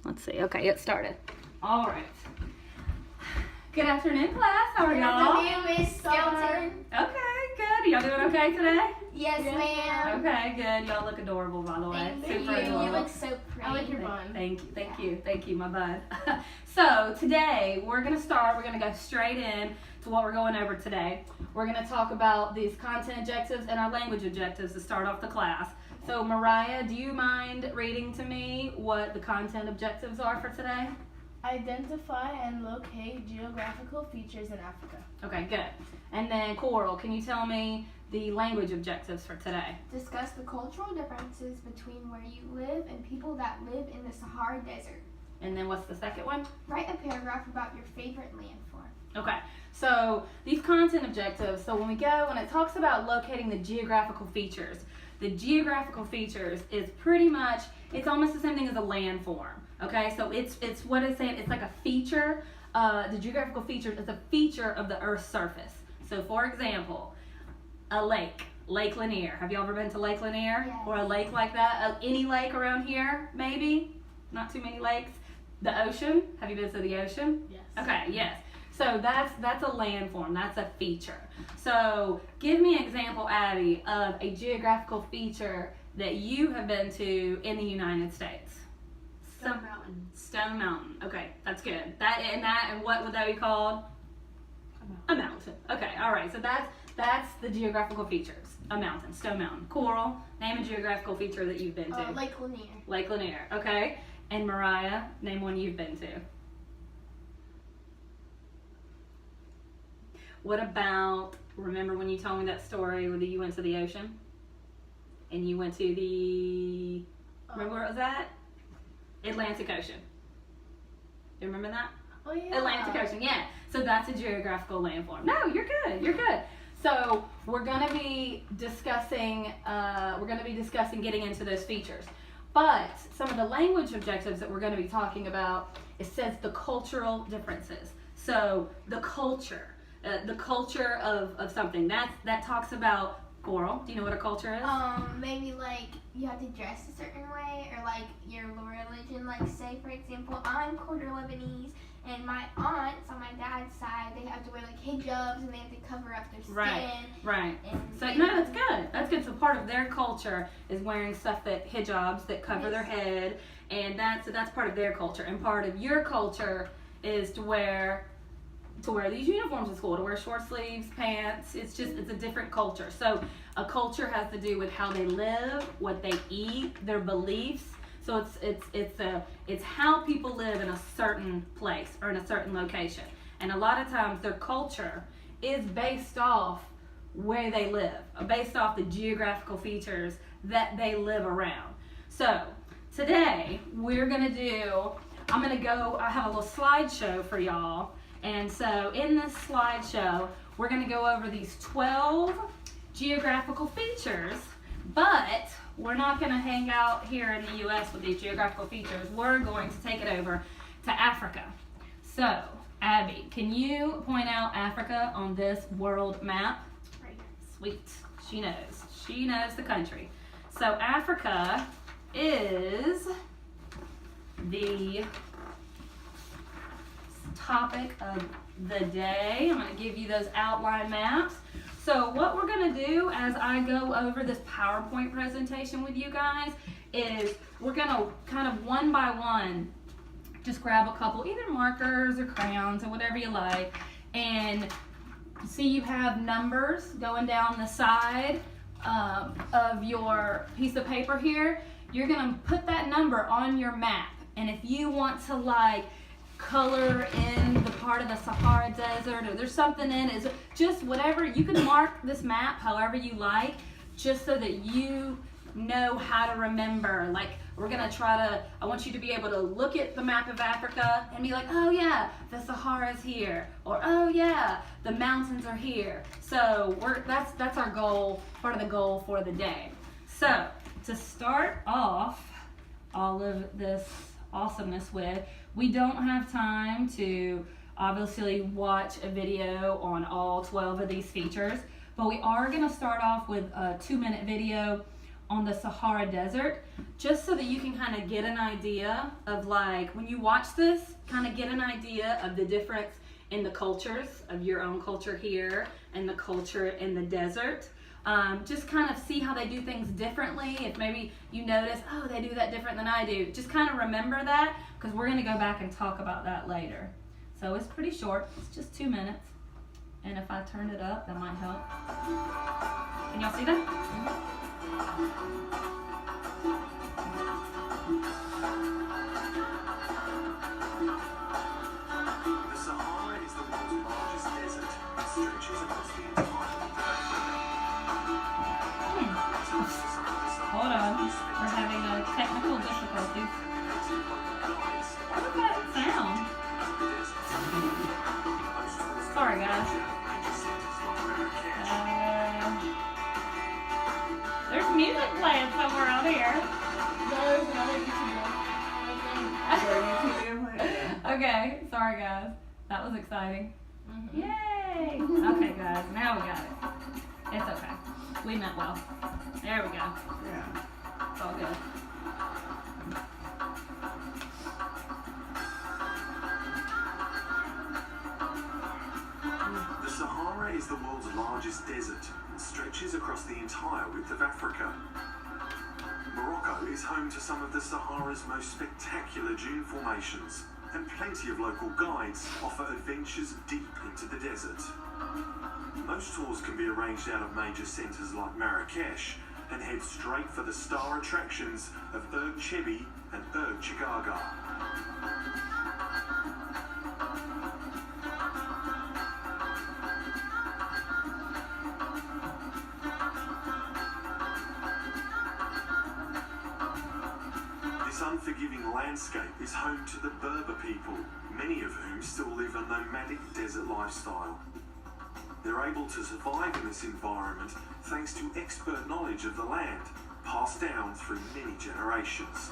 Let's see. Okay, it started. All right. Good afternoon, class. How are y'all? Good afternoon, Miss Skeleton. Okay, good. Y'all doing okay today? Yes, ma'am. Okay, good. Y'all look adorable, by the way. Thank Super you. adorable. You look so pretty. I like your bun. Thank you, my bud. So today we're gonna go straight in to what we're going over today. We're gonna talk about these content objectives and our language objectives to start off the class. So Mariah, do you mind reading to me what the content objectives are for today? Identify and locate geographical features in Africa. Okay, good. And then Coral, can you tell me the language objectives for today? Discuss the cultural differences between where you live and people that live in the Sahara Desert. And then what's the second one? Write a paragraph about your favorite landform. Okay, so these content objectives, so when it talks about locating the geographical features, the geographical features is pretty much, it's almost the same thing as a landform. Okay, so it's what it's saying, it's like a feature, the geographical feature is a feature of the Earth's surface. So for example, a lake, Lake Lanier. Have you ever been to Lake Lanier? Yes. Or a lake like that? Any lake around here, maybe? Not too many lakes. The ocean, have you been to the ocean? Yes. Okay, yes. So that's a landform, that's a feature. So give me an example, Abby, of a geographical feature that you have been to in the United States. Stone Mountain. Stone Mountain. Okay, that's good. And what would that be called? A mountain. Okay, all right. So that's the geographical features. A mountain, Stone Mountain. Coral, name a geographical feature that you've been to. Lake Lanier. Lake Lanier. Okay. And Mariah, name one you've been to. What about, remember when you told me that story where you went to the ocean? And you went to the, remember where it was at? Atlantic Ocean. You remember that? Oh yeah. Atlantic Ocean, yeah. So that's a geographical landform. No, you're good. So we're gonna be discussing getting into those features. But some of the language objectives that we're gonna be talking about, it says the cultural differences. So the culture of something. That talks about, Coral, do you know what a culture is? Maybe like you have to dress a certain way, or like your religion. Like say for example, I'm quarter Lebanese, and my aunts on my dad's side, they have to wear like hijabs and they have to cover up their skin. Right. And So no, that's good. That's good. So part of their culture is wearing stuff hijabs that cover their head, and that's part of their culture. And part of your culture is to wear these uniforms in school, to wear short sleeves, pants. It's a different culture. So a culture has to do with how they live, what they eat, their beliefs. So it's how people live in a certain place or in a certain location. And a lot of times their culture is based off where they live, based off the geographical features that they live around. So today I have a little slideshow for y'all. And so in this slideshow, we're going to go over these 12 geographical features, but we're not going to hang out here in the U.S. with these geographical features. We're going to take it over to Africa. So, Abby, can you point out Africa on this world map? Right here. Sweet. She knows. She knows the country. So Africa is the topic of the day. I'm going to give you those outline maps. So what we're going to do as I go over this PowerPoint presentation with you guys is we're going to kind of one by one just grab a couple either markers or crayons or whatever you like, and see you have numbers going down the side of your piece of paper here. You're going to put that number on your map, and if you want to like color in the part of the Sahara Desert, or there's something in it, just whatever, you can mark this map however you like, just so that you know how to remember. Like I want you to be able to look at the map of Africa and be like, oh yeah, the Sahara's here, or oh yeah, the mountains are here. So that's our goal, part of the goal for the day. So to start off all of this awesomeness with, we don't have time to obviously watch a video on all 12 of these features, but we are going to start off with a 2-minute video on the Sahara Desert, just so that you can kind of get an idea of, like, when you watch this, kind of get an idea of the difference in the cultures of your own culture here and the culture in the desert. Just kind of see how they do things differently. If maybe you notice, oh, they do that different than I do, just kind of remember that, because we're going to go back and talk about that later. So it's pretty short. It's just 2 minutes. And if I turn it up, that might help. Can y'all see that? The Sahara is the world's largest desert. It stretches across the entire Hold on. We're having a technical difficulty. What did that sound? Sorry, guys. There's music playing somewhere out here. There's another YouTuber. Okay, sorry guys. That was exciting. Yay! Okay guys, now we got it. It's okay. We meant well. There we go. Yeah. It's all good. The Sahara is the world's largest desert and stretches across the entire width of Africa. Morocco is home to some of the Sahara's most spectacular dune formations, and plenty of local guides offer adventures deep into the desert. Most tours can be arranged out of major centres like Marrakesh and head straight for the star attractions of Erg Chebi and Erg Chigaga. This unforgiving landscape is home to the Berber people, many of whom still live a nomadic desert lifestyle. They're able to survive in this environment thanks to expert knowledge of the land, passed down through many generations.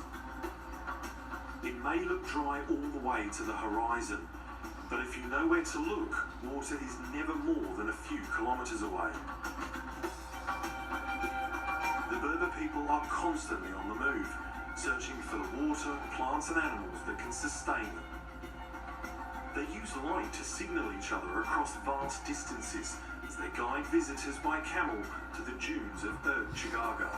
It may look dry all the way to the horizon, but if you know where to look, water is never more than a few kilometres away. The Berber people are constantly on the move, searching for the water, plants and animals that can sustain them. They use light to signal each other across vast distances as they guide visitors by camel to the dunes of Erg Chigaga.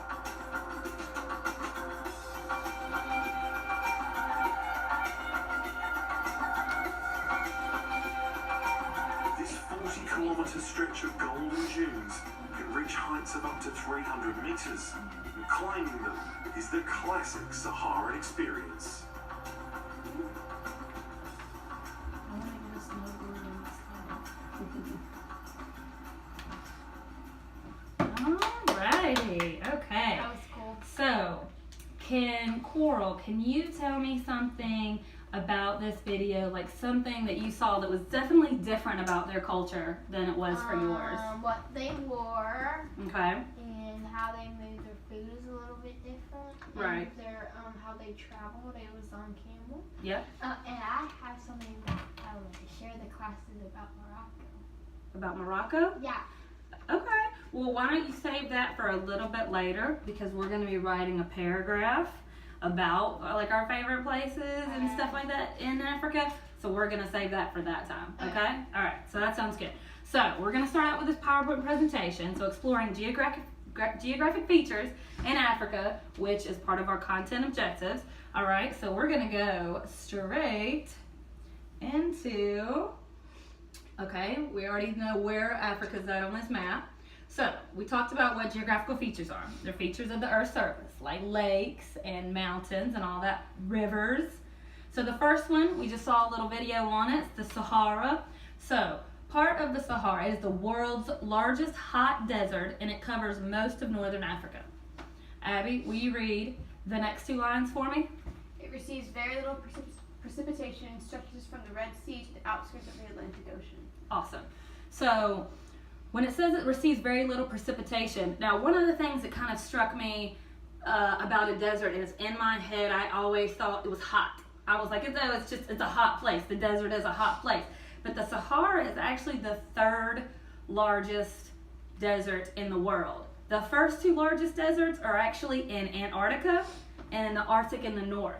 This 40-kilometre stretch of golden dunes can reach heights of up to 300 metres, and climbing them is the classic Saharan experience. Alrighty, okay. That was cool. So, Coral, can you tell me something about this video, like something that you saw that was definitely different about their culture than it was for yours? What they wore Okay. and how they made their food is a little bit different. Right. And their how they traveled, it was on camel. Yep. And I have something that I would like to share the classes about Morocco. About Morocco? Yeah. Okay. Well, why don't you save that for a little bit later, because we're going to be writing a paragraph about like our favorite places and stuff like that in Africa. So we're going to save that for that time. Okay? All right. So that sounds good. So we're going to start out with this PowerPoint presentation. So exploring geographic features in Africa, which is part of our content objectives. All right. So we're going to go straight into, okay, we already know where Africa's at on this map. So, we talked about what geographical features are. They're features of the Earth's surface, like lakes and mountains and all that, rivers. So the first one, we just saw a little video on it, it's the Sahara. So, part of the Sahara is the world's largest hot desert, and it covers most of northern Africa. Abby, will you read the next two lines for me? It receives very little precipitation and stretches from the Red Sea to the outskirts of the Atlantic Ocean. Awesome. So, when it says it receives very little precipitation, now one of the things that kind of struck me about a desert is in my head I always thought it was hot. I was like, it's a hot place. The desert is a hot place. But the Sahara is actually the third largest desert in the world. The first two largest deserts are actually in Antarctica and in the Arctic in the north.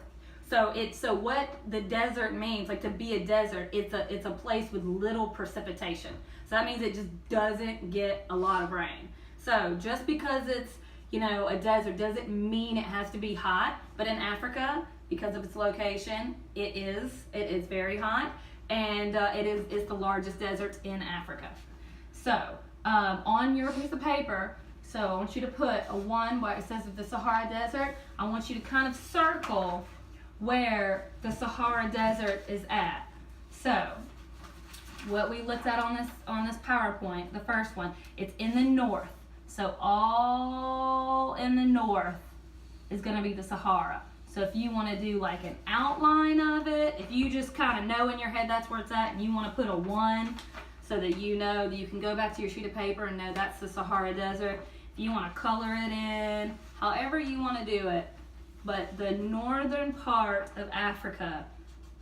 So what the desert means, like to be a desert, it's a place with little precipitation. So that means it just doesn't get a lot of rain. So just because it's, a desert doesn't mean it has to be hot. But in Africa, because of its location, it is very hot, and it's the largest desert in Africa. So on your piece of paper, so I want you to put a 1 where it says the Sahara Desert. I want you to kind of circle where the Sahara Desert is at. So what we looked at on this PowerPoint, the first one, it's in the north. So all in the north is going to be the Sahara. So if you want to do like an outline of it, if you just kind of know in your head that's where it's at, and you want to put a 1 so that you know that you can go back to your sheet of paper and know that's the Sahara Desert. If you want to color it in, however you want to do it, but the northern part of Africa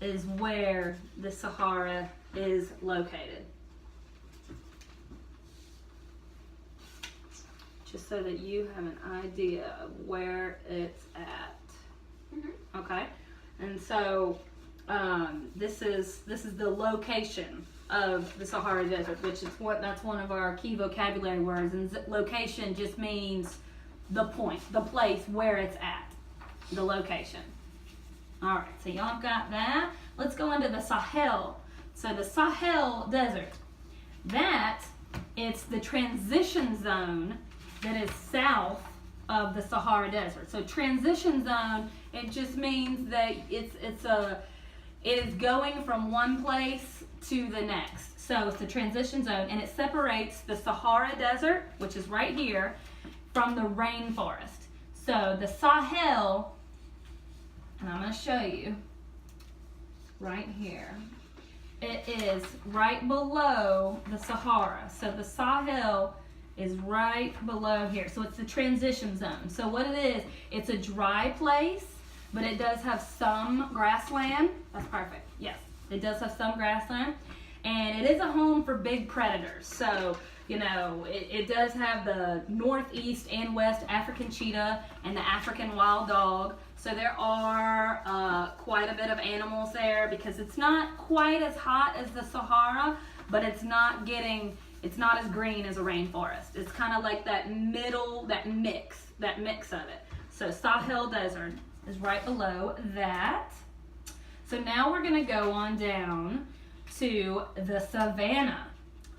is where the Sahara is located. Just so that you have an idea of where it's at. Mm-hmm. Okay, and so this is the location of the Sahara Desert, which is that's one of our key vocabulary words. And location just means the point, the place where it's at, the location. All right, so y'all have got that. Let's go into the Sahel. So the Sahel Desert, it's the transition zone that is south of the Sahara Desert. So transition zone, it just means that it is going from one place to the next. So it's the transition zone, and it separates the Sahara Desert, which is right here, from the rainforest. So the Sahel, and I'm going to show you right here. It is right below the Sahara. So the Sahel is right below here. So it's the transition zone. So what it is, it's a dry place, but it does have some grassland. That's perfect. Yes, it does have some grassland. And it is a home for big predators. So, it does have the northeast and west African cheetah and the African wild dog. So there are quite a bit of animals there because it's not quite as hot as the Sahara, but it's not as green as a rainforest. It's kind of like that middle, that mix of it. So Sahel Desert is right below that. So now we're going to go on down to the savannah.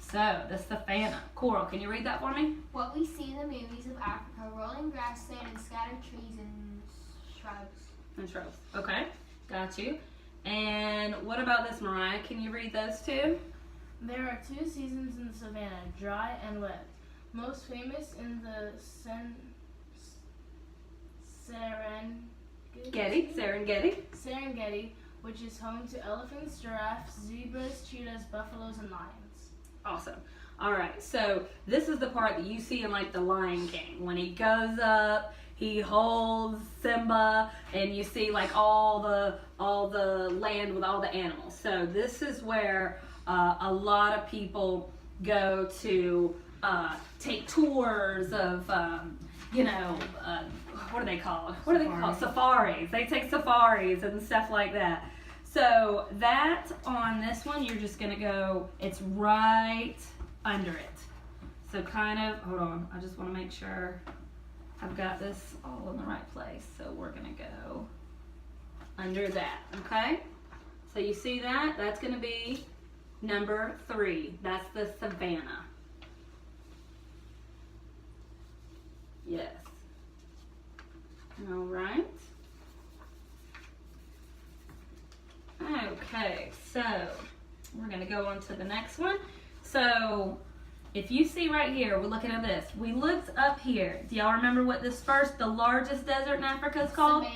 So the savannah. Coral, can you read that for me? What we see in the movies of Africa, rolling grassland and scattered trees and shrubs. And shrubs. Okay, got you. And what about this, Mariah? Can you read those two? There are 2 seasons in the savannah, dry and wet. Most famous in the Serengeti, which is home to elephants, giraffes, zebras, cheetahs, buffaloes, and lions. Awesome. All right, so this is the part that you see in like the Lion King. When he goes up, he holds Simba, and you see like all the land with all the animals. So this is where a lot of people go to take tours of, what do they call it? Safaris. They take safaris and stuff like that. So that on this one, you're just going to go, it's right under it. So kind of, hold on, I just want to make sure I've got this all in the right place. So we're going to go under that, okay? So you see that? That's going to be number 3. That's the savannah. Yes. All right. Okay, so we're going to go on to the next one. So if you see right here, we're looking at this. We looked up here. Do y'all remember what the largest desert in Africa is called?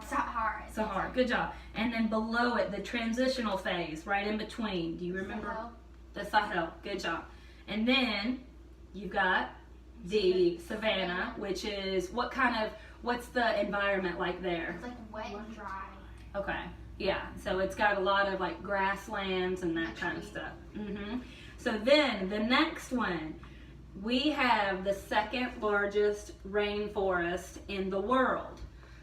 Sahara. Sahara. Good job. And then below it, the transitional phase, right in between. Do you remember? Sahel. The Sahel. Good job. And then you've got the savannah, which is what's the environment like there? It's like wet and dry. Okay. Yeah, so it's got a lot of like grasslands and that kind of stuff. So then the next one, we have the second largest rainforest in the world.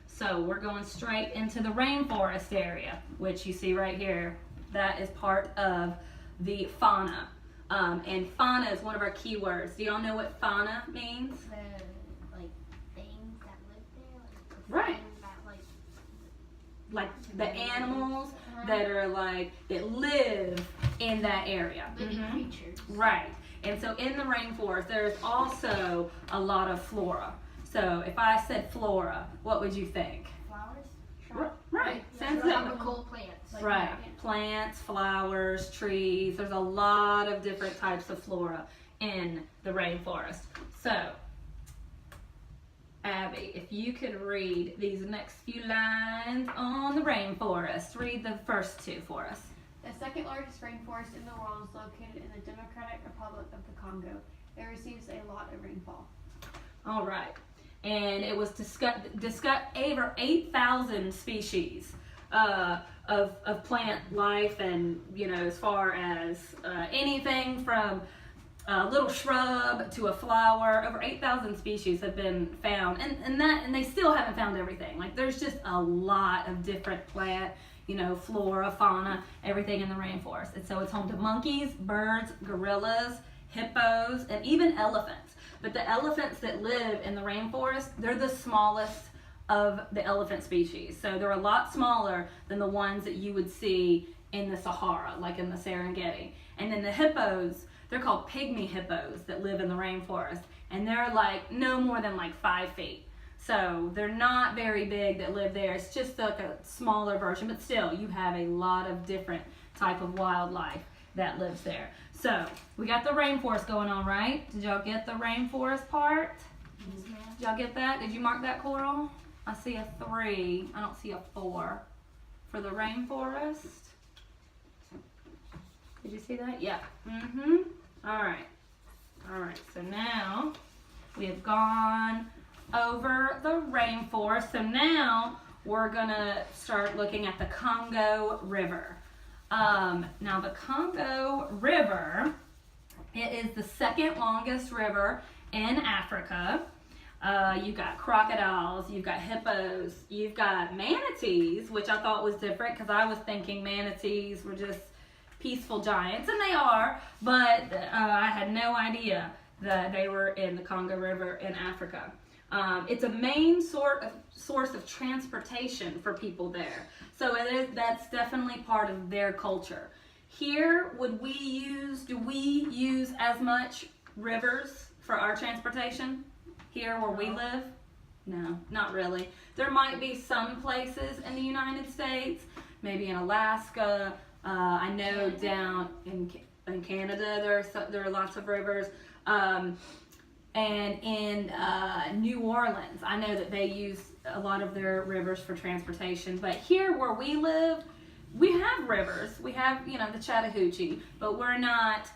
So we're going straight into the rainforest area, which you see right here. That is part of the fauna. And fauna is one of our key words. Do y'all know what fauna means? The like things that live there, like the Right. things that Like the animals that are like, that live in that area. living creatures. Right. And so in the rainforest, there's also a lot of flora. So if I said flora, what would you think? Flowers. Right. Sounds Tropical plants. Right. Plants, flowers, trees. There's a lot of different types of flora in the rainforest. So, Abby, if you could read these next few lines on the rainforest, read the first two for us. The second largest rainforest in the world is located in the Democratic Republic of the Congo. It receives a lot of rainfall. All right. And it was discussed over 8,000 species of plant life, and as far as anything from a little shrub to a flower. Over 8,000 species have been found, and they still haven't found everything. Like, there's just a lot of different plant, flora, fauna, everything in the rainforest. And so it's home to monkeys, birds, gorillas, hippos, and even elephants. But the elephants that live in the rainforest, they're the smallest of the elephant species. So they're a lot smaller than the ones that you would see in the Sahara, like in the Serengeti. And then the hippos, they're called pygmy hippos that live in the rainforest. And they're like no more than like 5 feet. So they're not very big that live there. It's just like a smaller version, but still you have a lot of different type of wildlife that lives there. So we got the rainforest going on, right? Did y'all get the rainforest part? Yes, ma'am. Did y'all get that? Did you mark that, Coral? I see a 3. I don't see a 4 for the rainforest. Did you see that? Yeah. All right. So now we have gone over the rainforest. So now we're gonna start looking at the Congo River. Now the Congo River, it is the second longest river in Africa. You've got crocodiles, you've got hippos, you've got manatees, which I thought was different because I was thinking manatees were just peaceful giants, and they are, but I had no idea that they were in the Congo River in Africa. It's a main source of transportation for people there. So that's definitely part of their culture. Here, do we use as much rivers for our transportation? Here where we live? No, not really. There might be some places in the United States, maybe in Alaska. I know down in Canada there are lots of rivers. And in New Orleans, I know that they use a lot of their rivers for transportation. But here where we live, we have rivers. We have, the Chattahoochee, but we're not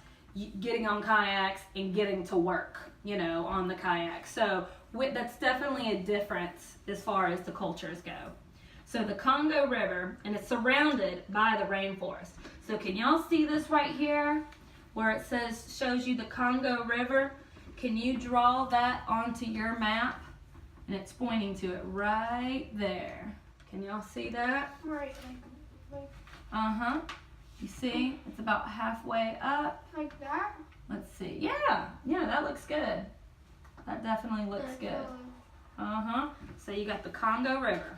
getting on kayaks and getting to work, on the kayak. So that's definitely a difference as far as the cultures go. So the Congo River, and it's surrounded by the rainforest. So can y'all see this right here where it shows you the Congo River? Can you draw that onto your map? And it's pointing to it right there. Can y'all see that? Right, like You see? It's about halfway up. like that. Let's see. Yeah, that looks good. That definitely looks good. So you got the Congo River,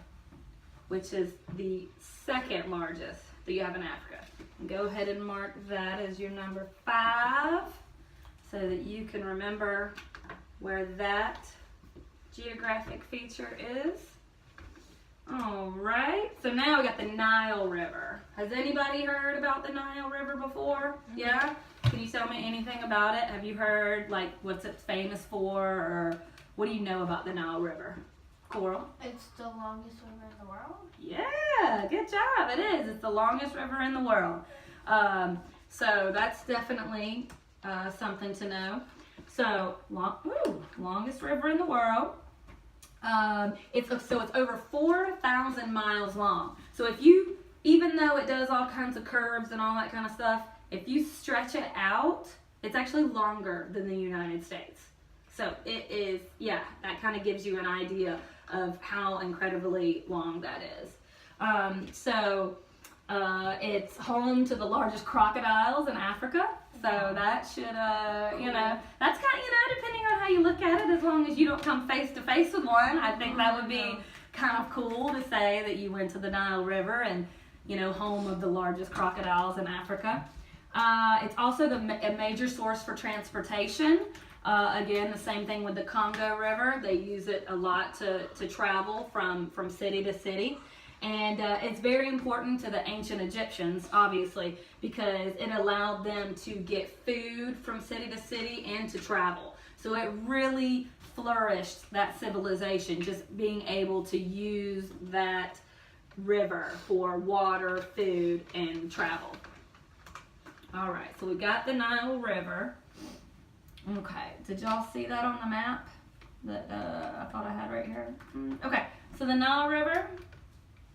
which is the second largest that you have in Africa. And go ahead and mark that as your number 5 so that you can remember where that geographic feature is. All right, so now we got the Nile River. Has anybody heard about the Nile River before? Yeah? Can you tell me anything about it? Have you heard, like, what's it famous for, or what do you know about the Nile River? Coral? It's the longest river in the world. Yeah, good job. It is. It's the longest river in the world. So that's definitely something to know. So, longest river in the world. It's over 4,000 miles long. So even though it does all kinds of curves and all that kind of stuff, if you stretch it out It's actually longer than the United States. So it is, yeah, that kind of gives you an idea of how incredibly long that is. It's home to the largest crocodiles in Africa. So that should, that's kind of, depending on how you look at it, as long as you don't come face to face with one, I think that would be kind of cool to say that you went to the Nile River and, home of the largest crocodiles in Africa. It's also a major source for transportation. Again, the same thing with the Congo River. They use it a lot to travel from city to city. And it's very important to the ancient Egyptians, obviously, because it allowed them to get food from city to city and to travel. So it really flourished that civilization, just being able to use that river for water, food, and travel. All right, so we got the Nile River. Okay, did y'all see that on the map that I thought I had right here? Okay, so the Nile River,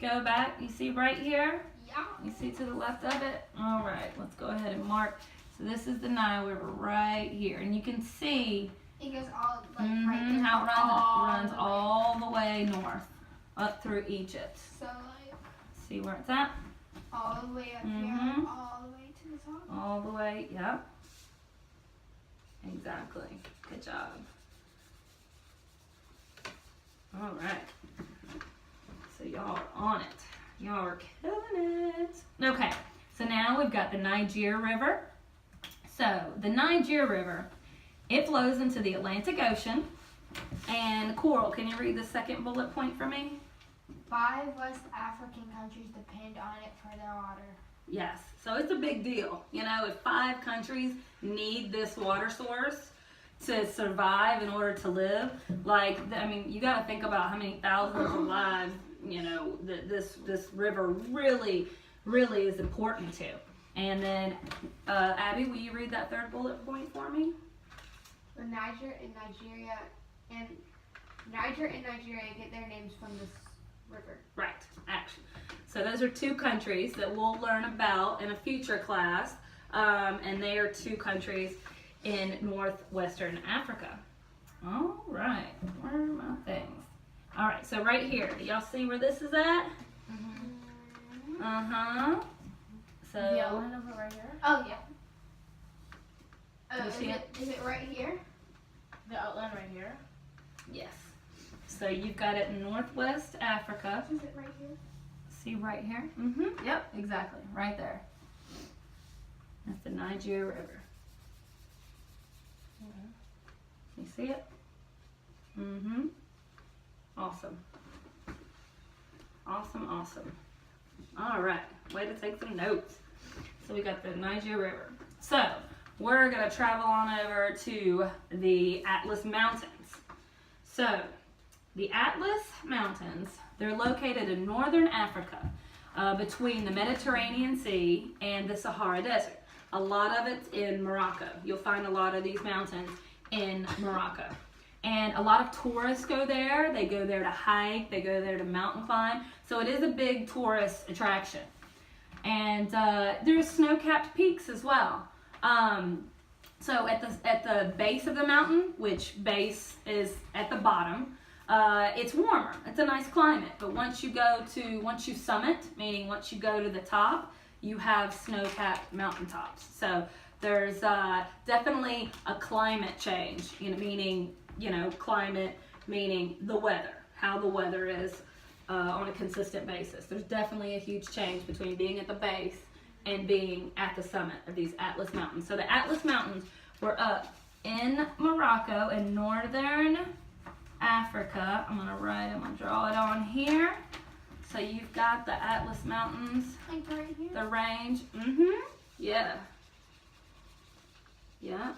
go back, you see right here? Yeah. You see to the left of it? All right, let's go ahead and mark. So this is the Nile River right here, and you can see It goes all right there. how it runs all the way north, up through Egypt. So See where it's at? all the way up here, all the way to the top. All the way, yep. Exactly. Good job. All right. So y'all are on it. Y'all are killing it. Okay. So now we've got the Niger River. So the Niger River, it flows into the Atlantic Ocean. And Coral, can you read the second bullet point for me? 5 West African countries depend on it for their water. Yes, so it's a big deal. If 5 countries need this water source to survive in order to live, you got to think about how many thousands of lives, that this river really, really is important to. And then, Abby, will you read that third bullet point for me? The Niger and Nigeria get their names from this river. Right, actually. So those are 2 countries that we'll learn about in a future class, and they are 2 countries in northwestern Africa. All right, where are my things? All right, so right here, do y'all see where this is at? So The outline of it right here. Oh yeah. You Is see it right here? The outline right here. yes. So you've got it in northwest Africa. Is it right here? See right here? Yep, exactly, right there. That's the Niger River. You see it? Awesome. Awesome. All right, way to take some notes. So we got the Niger River. So we're gonna travel on over to the Atlas Mountains. So the Atlas Mountains, they're located in northern Africa, between the Mediterranean Sea and the Sahara Desert. A lot of it's in Morocco. You'll find a lot of these mountains in Morocco. And a lot of tourists go there. They go there to hike, they go there to mountain climb. So it is a big tourist attraction. And there's snow-capped peaks as well. So at the base of the mountain, which base is at the bottom, it's warmer. It's a nice climate. But once you summit, meaning once you go to the top, you have snow-capped mountaintops. So there's definitely a climate change, climate meaning the weather, how the weather is on a consistent basis. There's definitely a huge change between being at the base and being at the summit of these Atlas Mountains. So the Atlas Mountains were up in Morocco in northern Africa. I'm gonna draw it on here. So you've got the Atlas Mountains, Like right here? the range. Yeah. Yeah.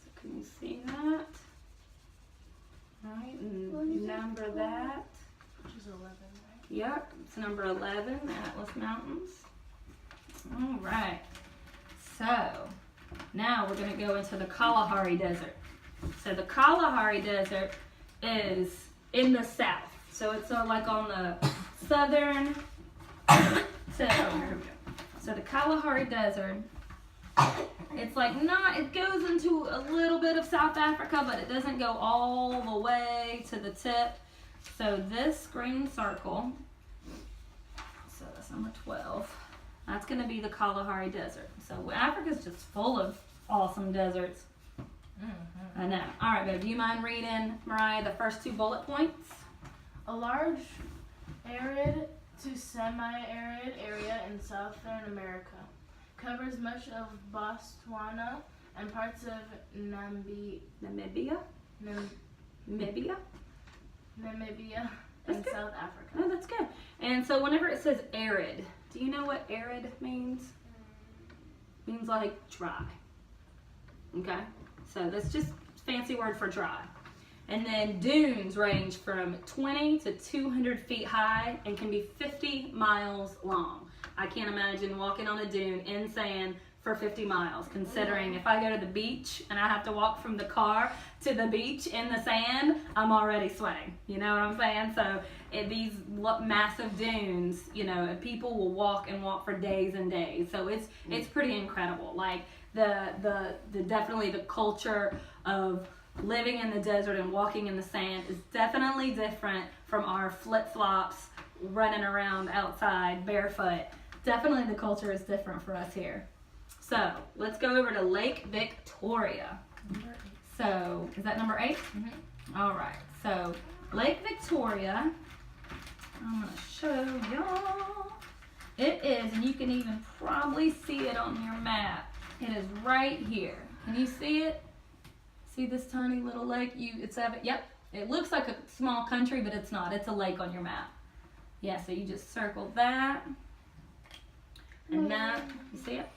So can you see that? All right, and number that. Which is 11, right? Yep, it's number 11, the Atlas Mountains. All right. So now we're going to go into the Kalahari Desert. So the Kalahari Desert is in the south. So it's like on the southern. So the Kalahari Desert It's like not, it goes into a little bit of South Africa, but it doesn't go all the way to the tip. So this green circle, so that's number 12, that's gonna be the Kalahari Desert. So Africa's just full of awesome deserts. I know. All right, babe, do you mind reading, Mariah, the first 2 bullet points? A large arid to semi-arid area in southern America. Covers much of Botswana and parts of Namibia That's and good. South Africa. Oh, that's good. And so whenever it says arid, do you know what arid means? Means like dry. Okay? So that's just fancy word for dry. And then dunes range from 20 to 200 feet high and can be 50 miles long. I can't imagine walking on a dune in sand for 50 miles, considering if I go to the beach and I have to walk from the car to the beach in the sand, I'm already sweating. You know what I'm saying? So these massive dunes, you know, people will walk and walk for days and days. So it's pretty incredible. Like the definitely the culture of living in the desert and walking in the sand is definitely different from our flip-flops running around outside barefoot. Definitely the culture is different for us here. So let's go over to Lake Victoria. So is that number 8? Mm-hmm. All right. So Lake Victoria, I'm gonna show y'all. It is, and you can even probably see it on your map. It is right here. Can you see it? See this tiny little lake? Yep. It looks like a small country, but it's not. It's a lake on your map. Yeah. So you just circle that. And that, you see it?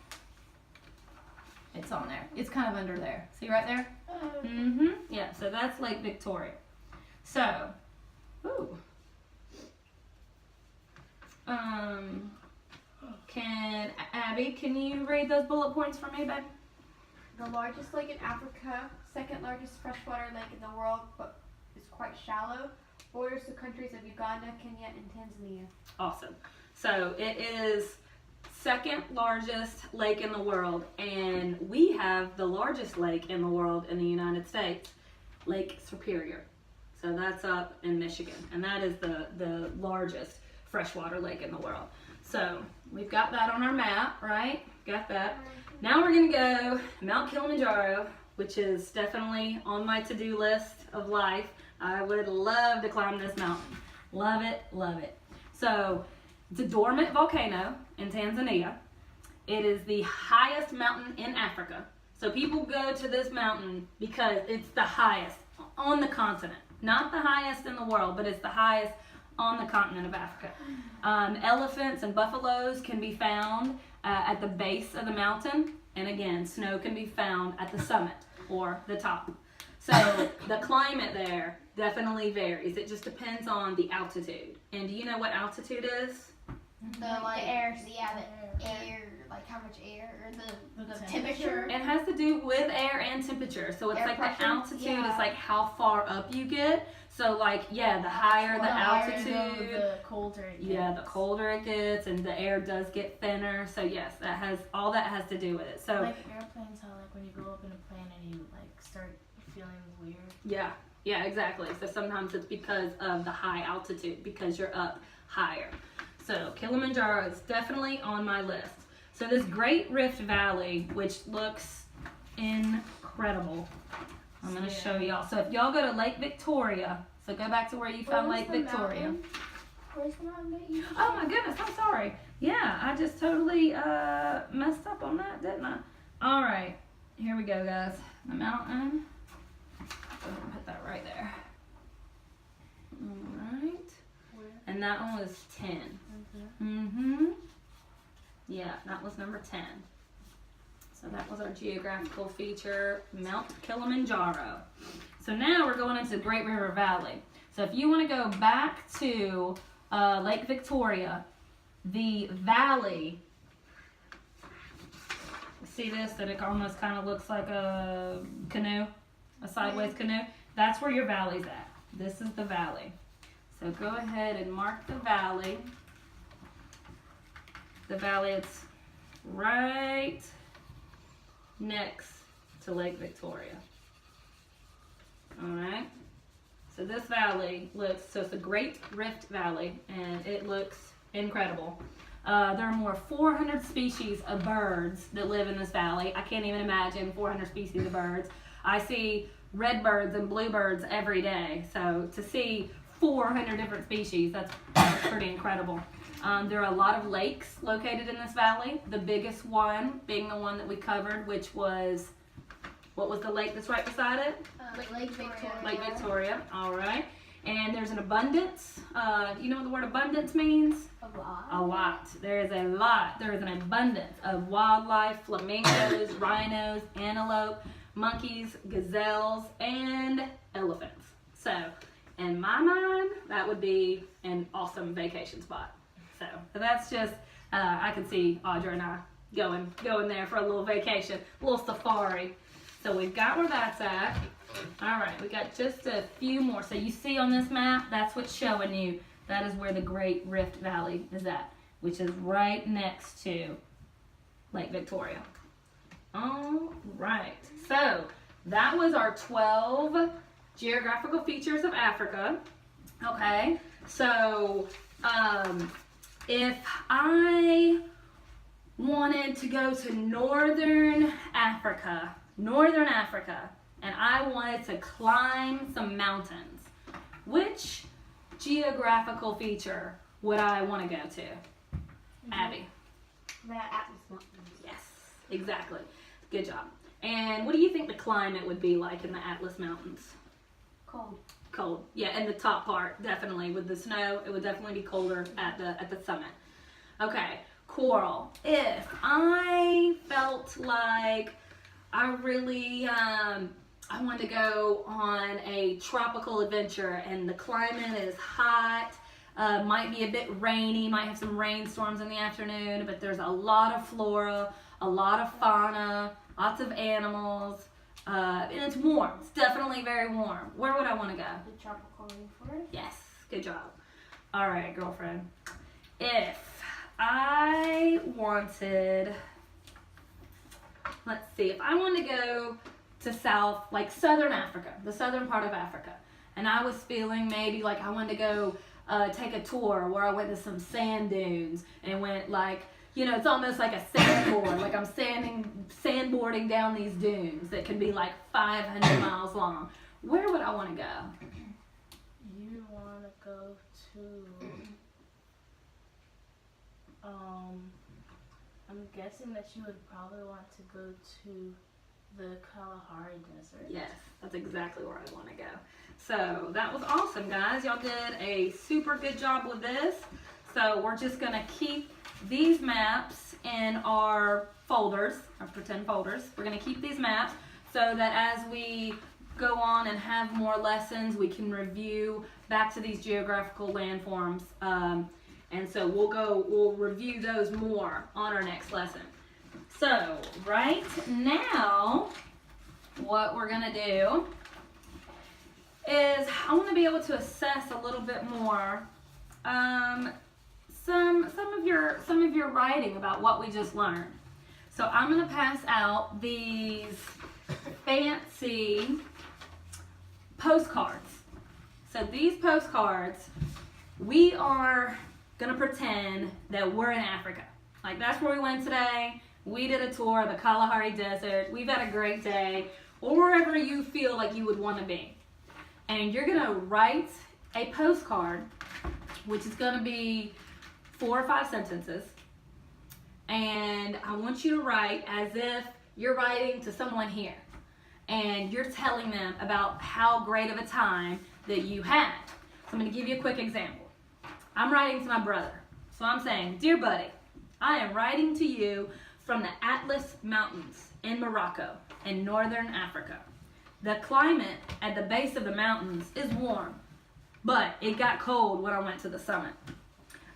It's on there. It's kind of under there. See right there? Yeah, so that's Lake Victoria. So, can you read those bullet points for me, babe? The largest lake in Africa, second largest freshwater lake in the world, but is quite shallow. Borders the countries of Uganda, Kenya, and Tanzania. Awesome. So it is second largest lake in the world, and we have the largest lake in the world in the United States, Lake Superior. So that's up in Michigan, and that is the largest freshwater lake in the world. So we've got that on our map, right? Got that. Now we're gonna go Mount Kilimanjaro, which is definitely on my to-do list of life. I would love to climb this mountain. Love it, love it. So it's a dormant volcano in Tanzania. It is the highest mountain in Africa. So people go to this mountain because it's the highest on the continent. Not the highest in the world, but it's the highest on the continent of Africa. Elephants and buffaloes can be found at the base of the mountain. And again, snow can be found at the summit or the top. So the climate there definitely varies. It just depends on the altitude. And do you know what altitude is? The air, like how much air, or the temperature. It has to do with air and temperature. So it's Air like pressure? the altitude Yeah. is like how far up you get. So like, yeah, the higher the altitude, the colder it gets. yeah, the colder it gets, and the air does get thinner. So yes, all that has to do with it. So Like airplanes, how like when you go up in a plane and you like start feeling weird. yeah, exactly. So sometimes it's because of the high altitude, because you're up higher. So Kilimanjaro is definitely on my list. So this Great Rift Valley, which looks incredible, I'm going to show y'all. So if y'all go to Lake Victoria, so go back to where you found Lake Victoria. Where's the mountain that you Oh my goodness, I'm sorry. Yeah, I just totally messed up on that, didn't I? All right, here we go, guys. The mountain. Go ahead and put that right there. All right. And that one was 10. Yeah, that was number 10. So that was our geographical feature, Mount Kilimanjaro. So now we're going into Great River Valley. So if you want to go back to Lake Victoria, the valley, see this, that it almost kind of looks like a canoe, a sideways canoe? That's where your valley's at. This is the valley. So go ahead and mark the valley. The valley, it's right next to Lake Victoria. All right. So this valley looks, so it's the Great Rift Valley, and it looks incredible. There are more 400 species of birds that live in this valley. I can't even imagine 400 species of birds. I see redbirds and bluebirds every day. So to see 400 different species, that's pretty incredible. There are a lot of lakes located in this valley. The biggest one being the one that we covered, which was, what was the lake that's right beside it? Lake Victoria. Lake Victoria, all right. And there's an abundance. You know what the word abundance means? A lot. A lot. There is a lot. There is an abundance of wildlife, flamingos, rhinos, antelope, monkeys, gazelles, and elephants. So, in my mind, that would be an awesome vacation spot. So that's just, I can see Audra and I going there for a little vacation, a little safari. So we've got where that's at. All right, we got just a few more. So you see on this map, that's what's showing you. That is where the Great Rift Valley is at, which is right next to Lake Victoria. All right, so that was our 12 geographical features of Africa. Okay, so if I wanted to go to Northern Africa, and I wanted to climb some mountains, which geographical feature would I want to go to? Abby? The Atlas Mountains. Yes, exactly. Good job. And what do you think the climate would be like in the Atlas Mountains? Cold. Cold. Yeah, and the top part, definitely. With the snow, it would definitely be colder at the summit. Okay, Coral. If I felt like I really, I wanted to go on a tropical adventure and the climate is hot, might be a bit rainy, might have some rainstorms in the afternoon, but there's a lot of flora, a lot of fauna, lots of animals, and it's warm. It's definitely very warm. Where would I want to go? The tropical rainforest. Yes, good job. All right, girlfriend. If I wanted, let's see, if I wanted to go to southern Africa, the southern part of Africa, and I was feeling maybe like I wanted to go take a tour where I went to some sand dunes and went like, you know, it's almost like a sandboard, like I'm sandboarding down these dunes that can be like 500 miles long. Where would I want to go? You want to go to, I'm guessing that you would probably want to go to the Kalahari Desert. Yes, that's exactly where I want to go. So that was awesome, guys. Y'all did a super good job with this. So we're just going to keep these maps in our folders, our pretend folders. We're going to keep these maps so that as we go on and have more lessons, we can review back to these geographical landforms. And so we'll review those more on our next lesson. So right now, what we're going to do is I want to be able to assess a little bit more some of your writing about what we just learned. So I'm going to pass out these fancy postcards. So these postcards, we are going to pretend that we're in Africa. Like that's where we went today. We did a tour of the Kalahari Desert. We've had a great day. Or wherever you feel like you would want to be. And you're going to write a postcard, which is going to be 4 or 5 sentences. And I want you to write as if you're writing to someone here. And you're telling them about how great of a time that you had. So I'm going to give you a quick example. I'm writing to my brother. So I'm saying, dear buddy, I am writing to you from the Atlas Mountains in Morocco in northern Africa. The climate at the base of the mountains is warm, but it got cold when I went to the summit.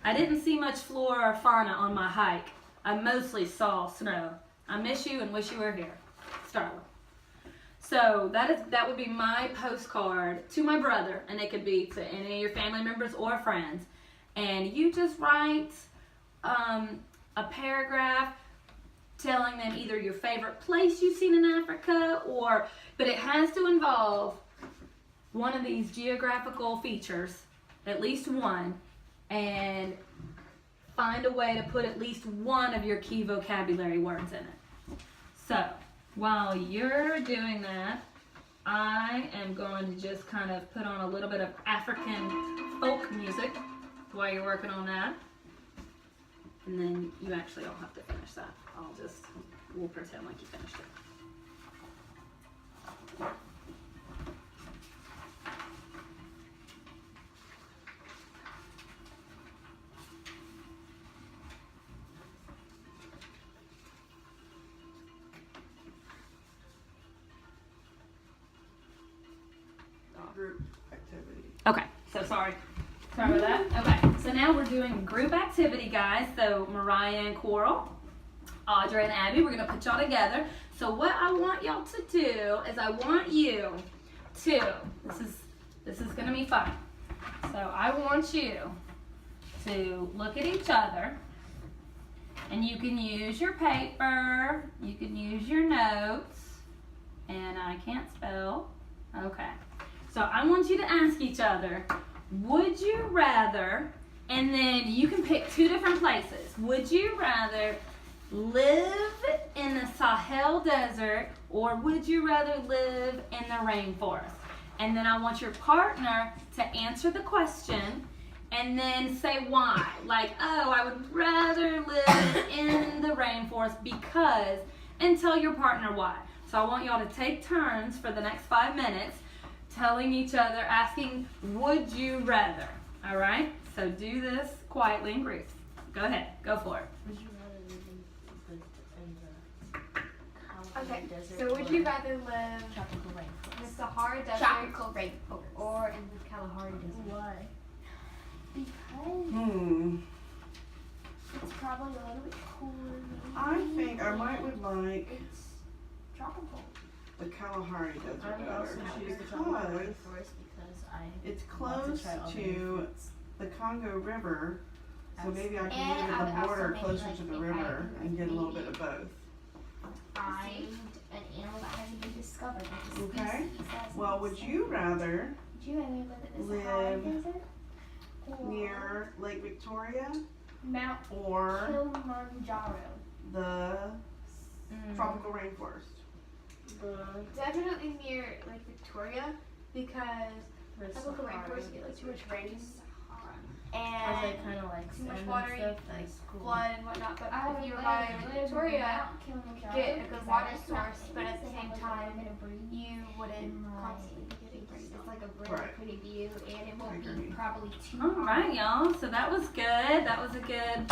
I didn't see much flora or fauna on my hike. I mostly saw snow. I miss you and wish you were here. Starla. So that would be my postcard to my brother, and it could be to any of your family members or friends. And you just write a paragraph telling them either your favorite place you've seen in Africa, but it has to involve one of these geographical features, at least one, and find a way to put at least one of your key vocabulary words in it. So, while you're doing that, I am going to just kind of put on a little bit of African folk music while you're working on that. And then you actually don't have to finish that. We'll pretend like you finished it. Group activity. Okay, so sorry about that. Okay, so now we're doing group activity, guys. So Mariah and Coral, Audra and Abby, we're gonna put y'all together. So what I want y'all to do is I want you to, this is gonna be fun. So I want you to look at each other, and you can use your paper, you can use your notes, and I can't spell. Okay. So I want you to ask each other, would you rather, and then you can pick two different places. Would you rather live in the Sahel Desert, or would you rather live in the rainforest? And then I want your partner to answer the question and then say why. Like, oh, I would rather live in the rainforest because, and tell your partner why. So I want y'all to take turns for the next 5 minutes telling each other, asking, would you rather? All right? So do this quietly in groups. Go ahead. Go for it. Would you rather live in the Okay, desert? so would you rather live tropical in rainforest? the Sahara Desert Tropical rainforest. or in the Kalahari Desert? Why? Because it's probably a little bit cooler. I think I would like It's tropical. the Kalahari Desert I would also better choose the tropical because rainforest because I it's want close to try all the to foods. the Congo River, so maybe I can And live I at would the also border maybe closer like to the if I river could, and get a little bit maybe of both. Find an animal that hasn't been discovered. Like a Okay. species that's Well, would you rather Would you rather live in the Sahara live Desert? Or near Lake Victoria Mount or Kilimanjaro? the Mm. tropical rainforest? Definitely near Lake Victoria because The tropical Sahara. rainforests get like too much rain As and I kind of like too much sand water, and stuff. like That's cool. flood and whatnot. But I if would you were rather by Lake live Victoria, Mount Kilimanjaro get a because good that water is source, not but at the famous. same They have a time, little bit of breeze. you wouldn't Right. constantly be getting rain. It's like a really Right. pretty view, and it won't Agree. be probably too All hot. right, y'all. So that was good. That was a good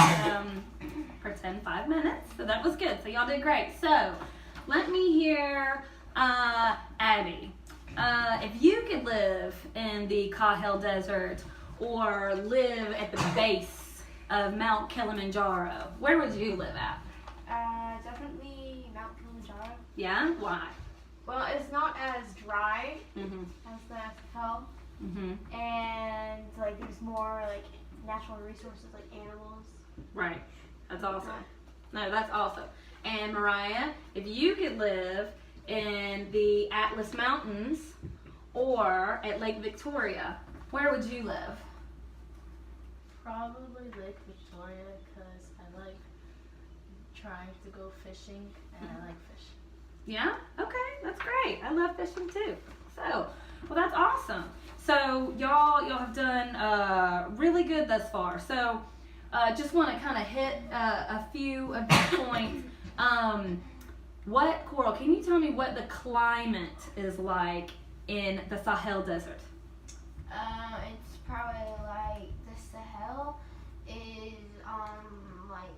pretend 5 minutes. So that was good. So y'all did great. So let me hear Abby. If you could live in the Sahel Desert or live at the base of Mount Kilimanjaro, where would you live at? Definitely Mount Kilimanjaro. Yeah? Why? Well, it's not as dry Mhm. as the Sahel, Mhm. and like there's more like natural resources like animals. Right. That's awesome. No, that's awesome. And Mariah, if you could live in the Atlas Mountains or at Lake Victoria, where would you live? Probably Lake Victoria because I like trying to go fishing and I like fish. Yeah? Okay, that's great. I love fishing too. So, well, that's awesome. So, y'all have done really good thus far. So, just want to kind of hit a few of these points. Coral, can you tell me what the climate is like in the Sahel Desert? It's probably like the Sahel is like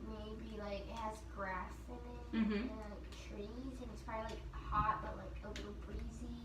maybe like it has grass in it Mhm. and like trees, and it's probably like hot but like a little breezy,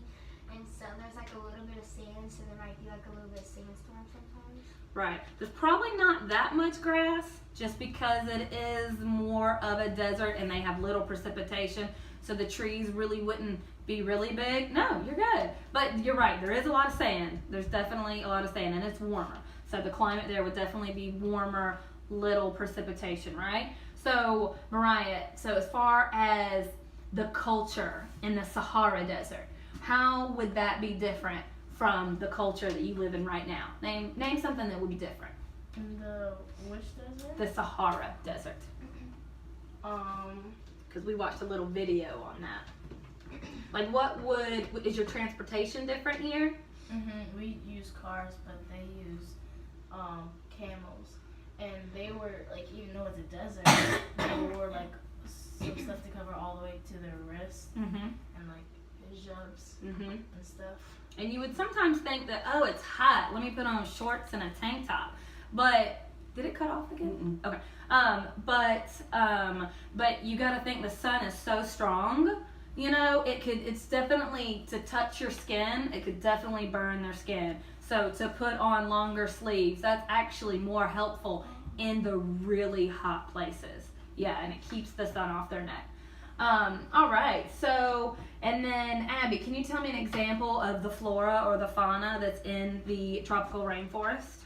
and so there's like a little bit of sand, so there might be like a little bit of sandstorm sometimes. Right. There's probably not that much grass just because it is more of a desert and they have little precipitation, so the trees really wouldn't be really big. No, you're good. But you're right, there is a lot of sand. There's definitely a lot of sand and it's warmer. So the climate there would definitely be warmer little precipitation, right? So, Mariah, so as far as the culture in the Sahara Desert, how would that be different from the culture that you live in right now? Name something that would be different. In the which desert? The Sahara Desert. Because we watched a little video on that. Like, is your transportation different here? We use cars, but they use camels, and they were like, even though it's a desert, they wore like some stuff to cover all the way to their wrists, and like hijabs and stuff. And you would sometimes think that, oh, it's hot, let me put on shorts and a tank top. But did it cut off again? Okay. But you got to think the sun is so strong. You know, it's definitely, to touch your skin, it could definitely burn their skin. So to put on longer sleeves, that's actually more helpful in the really hot places. Yeah, and it keeps the sun off their neck. All right, so, and then Abby, can you tell me an example of the flora or the fauna that's in the tropical rainforest?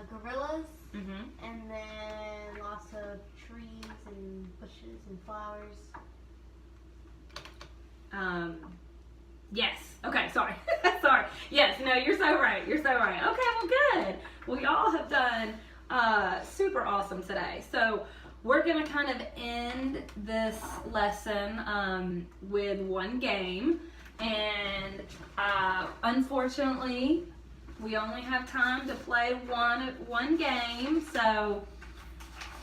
Gorillas, Mm-hmm. and then lots of trees and bushes and flowers. Yes. Okay, sorry. Sorry. Yes, no, you're so right. You're so right. Okay, well, good. We all have done super awesome today. So we're going to kind of end this lesson with one game. And unfortunately, we only have time to play one game. So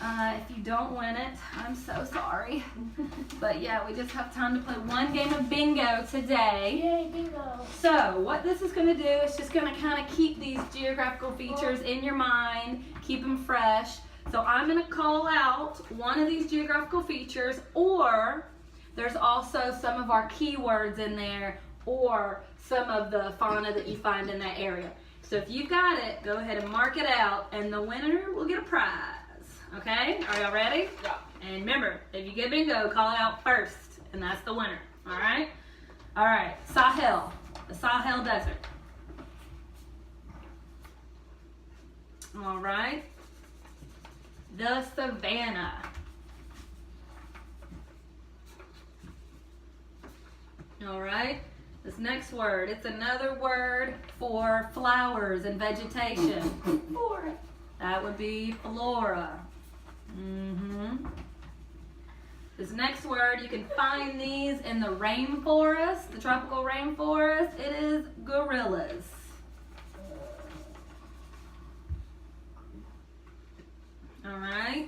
if you don't win it, I'm so sorry. But yeah, we just have time to play one game of bingo today. Yay, bingo! So what this is going to do is just going to kind of keep these geographical features in your mind, keep them fresh. So I'm going to call out one of these geographical features, or there's also some of our keywords in there, or some of the fauna that you find in that area. So if you've got it, go ahead and mark it out, and the winner will get a prize. Okay, are y'all ready? Yeah. And remember, if you get bingo, call it out first, and that's the winner. All right? All right, Sahel, the Sahel Desert. All right, the Savannah. All right, this next word, it's another word for flowers and vegetation. Flora. That would be flora. This next word, you can find these in the rainforest, the tropical rainforest. It is gorillas. All right.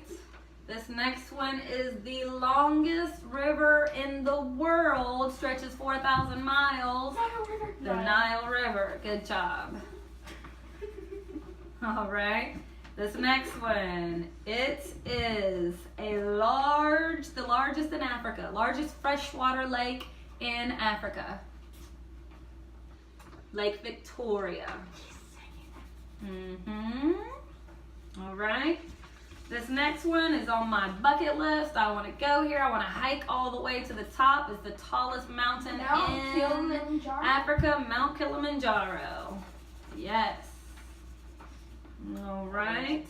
This next one is the longest river in the world, stretches 4,000 miles. The Nile River. Good job. All right. This next one, it is the largest in Africa, largest freshwater lake in Africa. Lake Victoria. All right. This next one is on my bucket list. I want to go here. I want to hike all the way to the top. It's the tallest mountain in Africa, Mount Kilimanjaro. Yes. All right.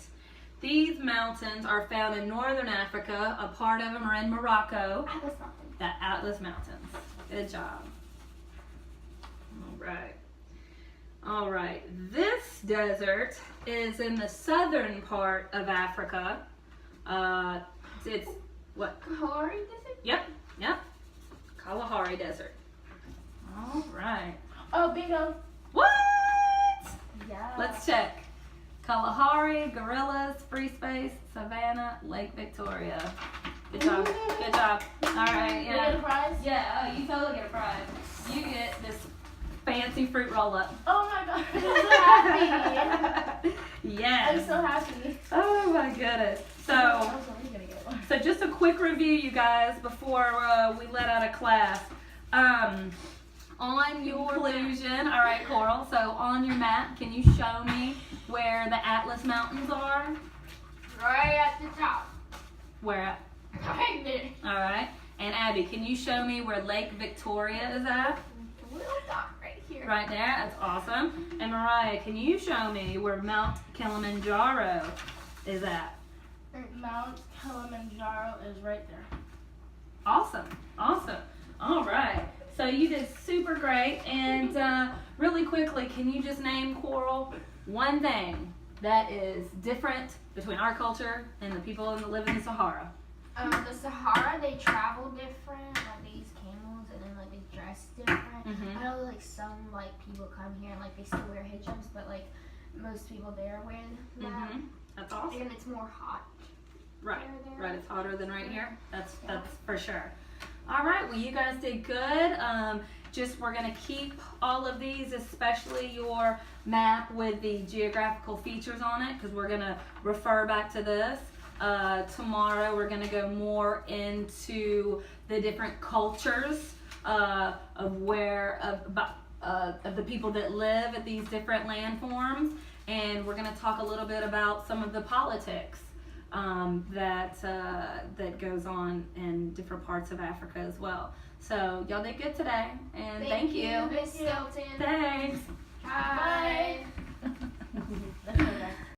These mountains are found in northern Africa. A part of them are in Morocco. Atlas Mountains. The Atlas Mountains. Good job. All right. All right. This desert is in the southern part of Africa. It's what? Kalahari Desert? Yep. Kalahari Desert. All right. Oh, bingo! What? Yeah. Let's check. Kalahari, gorillas, free space, Savannah, Lake Victoria. Good job. Good job. All right. You get a prize? Yeah. Oh, you totally get a prize. You get this fancy fruit roll up. Oh my god! I'm so happy. Yes. I'm so happy. Oh my goodness. So just a quick review, you guys, before we let out of class. On your illusion, all right, Coral. So on your map, can you show me where the Atlas Mountains are? Right at the top. Where at? Right there. All right. And Abby, can you show me where Lake Victoria is at? The little dot right here. Right there. That's awesome. And Mariah, can you show me where Mount Kilimanjaro is at? Mount Kilimanjaro is right there. Awesome. All right. So you did super great. And really quickly, can you just name, Coral, one thing that is different between our culture and the people that live in the Sahara? The Sahara, they travel different. Like they use camels, and then like they dress different. Mhm. I know like some like people come here and like they still wear hijabs, but like most people there wear that. Mhm. That's awesome. And it's more hot. Right. there. Right. It's hotter than right here. That's for sure. All right. Well, you guys did good. Just we're gonna keep all of these, especially your map with the geographical features on it, because we're gonna refer back to this. Tomorrow we're gonna go more into the different cultures of the people that live at these different landforms, and we're gonna talk a little bit about some of the politics that goes on in different parts of Africa as well. So y'all did good today, and thank you. Miss Stilton. Thanks. Bye. Let's go back.